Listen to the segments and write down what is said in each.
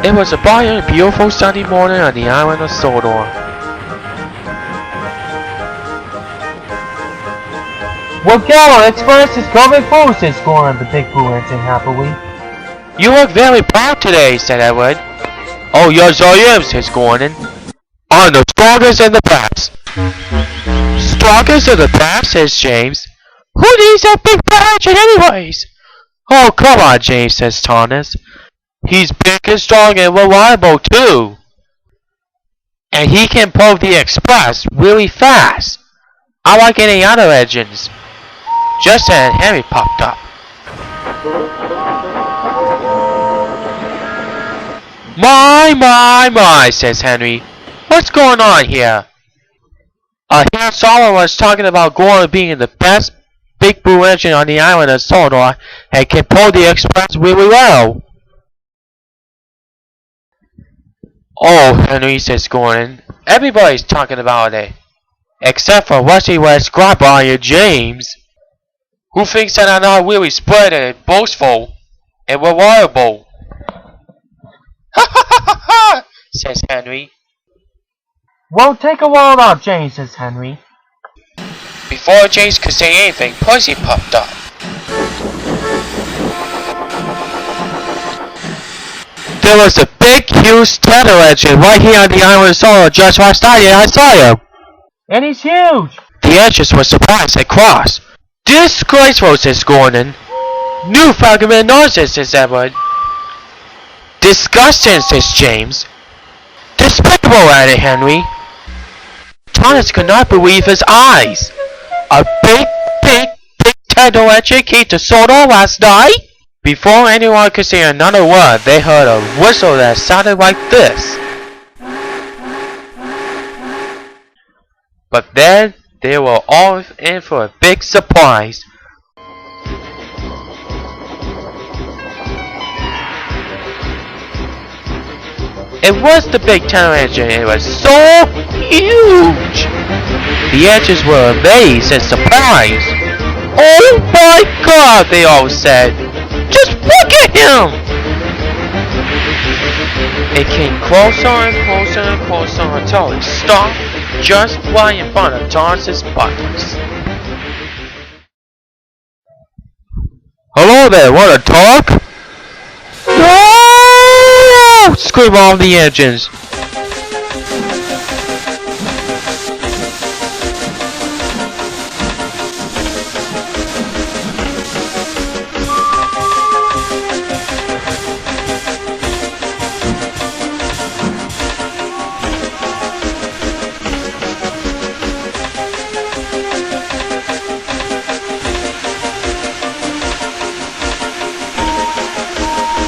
It was a bright and beautiful sunny morning on the island of Sodor. Well, Gallo Express is coming through, said Scorin, the big blue engine happily. You look very proud today, said Edward. Oh, yes I am, says Gordon. I'm the strongest in the past. Strongest in the past, says James. Who needs that big engine anyways? Oh, come on, James, says Thomas. He's big and strong and reliable, too. And he can pull the express really fast. Unlike any other engines. Just then, Henry popped up. My, says Henry. What's going on here? Here Solomon was talking about Gordon being the best big blue engine on the island of Sodor and can pull the express really well. Oh, Henry, says Gordon. Everybody's talking about it. Except for Rusty West Grabber and James. Who thinks that I'm not really spread and boastful and reliable? Ha ha ha ha ha, says Henry. Won't take a while now, James, says Henry. Before James could say anything, Percy popped up. There was a big, huge turtle engine right here on the island of Sodor just last night, and I saw you. And he's huge. The engines were surprised and cross. Disgraceful, says Gordon. Newfangled nonsense, says Edward. Disgusting, says James. Despicable, added Henry. Thomas could not believe his eyes. A big turtle engine came to Sodor last night? Before anyone could say another word, they heard a whistle that sounded like this. But then they were all in for a big surprise. It was the big turtle engine, and it was so huge! The engines were amazed and surprised. Oh my God, they all said. Just look at him! It came closer and closer and closer until it stopped just right in front of Thomas's buttons. Hello there, wanna talk? No! Scream all the engines.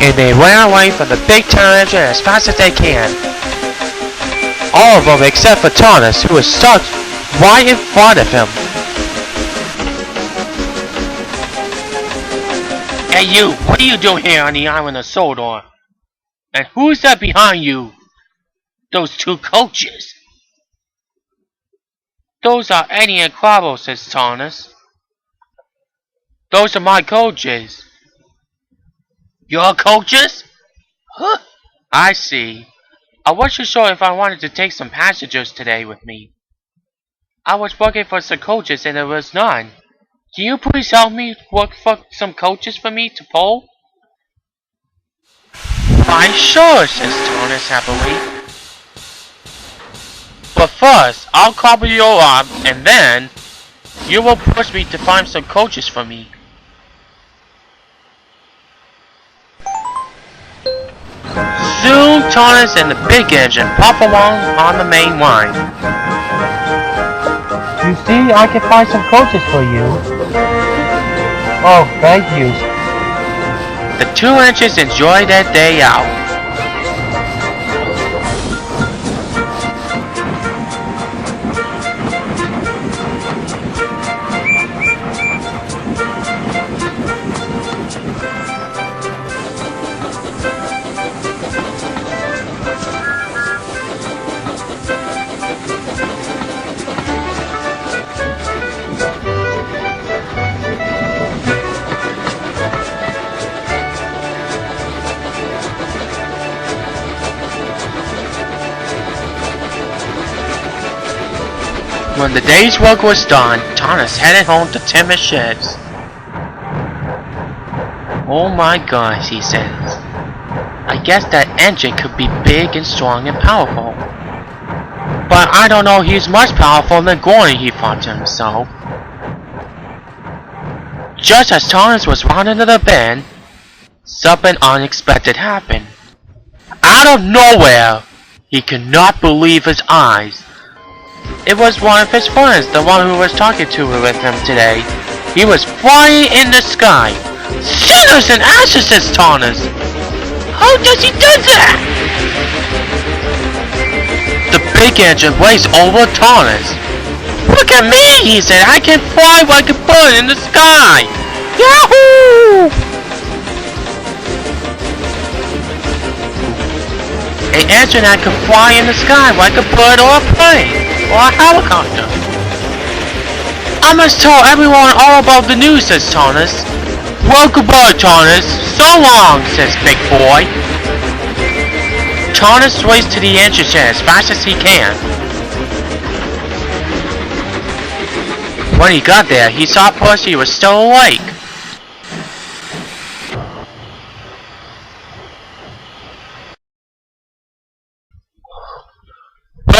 And they ran away from the big turtle engine as fast as they can. All of them except for Thomas, who was stuck right in front of him. Hey you, what are you doing here on the island of Sodor? And who's that behind you? Those two coaches. Those are Eddie and Crabble, says Thomas. Those are my coaches. Your coaches? Huh. I see. I wasn't sure if I wanted to take some passengers today with me. I was looking for some coaches and there was none. Can you please help me look for some coaches for me to pull? Why sure, says Thomas happily. But first, I'll cobble you up and then you will push me to find some coaches for me. Soon, Thomas and the big engine pop along on the main line. You see, I can find some coaches for you. Oh, thank you. The two engines enjoy their day out. When the day's work was done, Thomas headed home to Tim's sheds. Oh my gosh, he says. I guess that engine could be big and strong and powerful. But I don't know he's much powerful than Gordon, he thought to himself. Just as Thomas was running to the bend, something unexpected happened. Out of nowhere, he could not believe his eyes. It was one of his friends, the one who was talking to with him today. He was flying in the sky. Sinners and ashes, says Thomas. How does he do that? The big engine raced over Thomas. Look at me, he said. I can fly like a bird in the sky. Yahoo! An engine that could fly in the sky like a bird or a plane or a helicopter. I must tell everyone all about the news, says Thomas. Well, goodbye, Thomas. So long, says Big Boy. Thomas raced to the engine shed as fast as he can. When he got there, he saw Percy was still awake.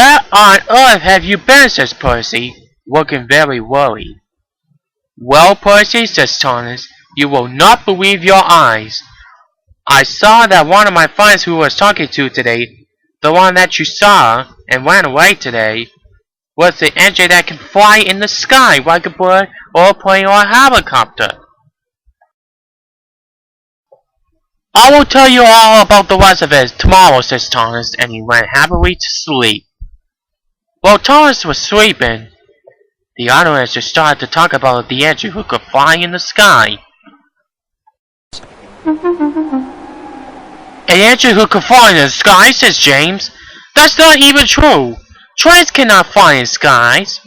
Where on earth have you been, says Percy, looking very worried. Well, Percy, says Thomas, you will not believe your eyes. I saw that one of my friends who was talking to today, the one that you saw and ran away today, was the engine that can fly in the sky like a bird or a plane or a helicopter. I will tell you all about the rest of it tomorrow, says Thomas, and he went happily to sleep. While Thomas was sleeping, the auto engine started to talk about the engine who could fly in the sky. An engine who could fly in the sky, says James. That's not even true. Trains cannot fly in skies.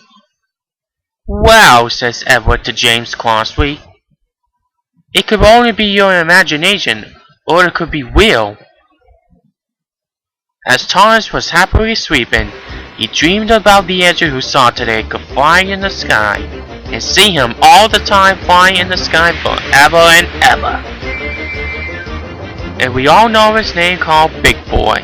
Well, says Edward to James crossly. It could only be your imagination, or it could be real. As Thomas was happily sleeping, he dreamed about the engine who saw today could fly in the sky, and see him all the time flying in the sky forever and ever. And we all know his name called Big Boy.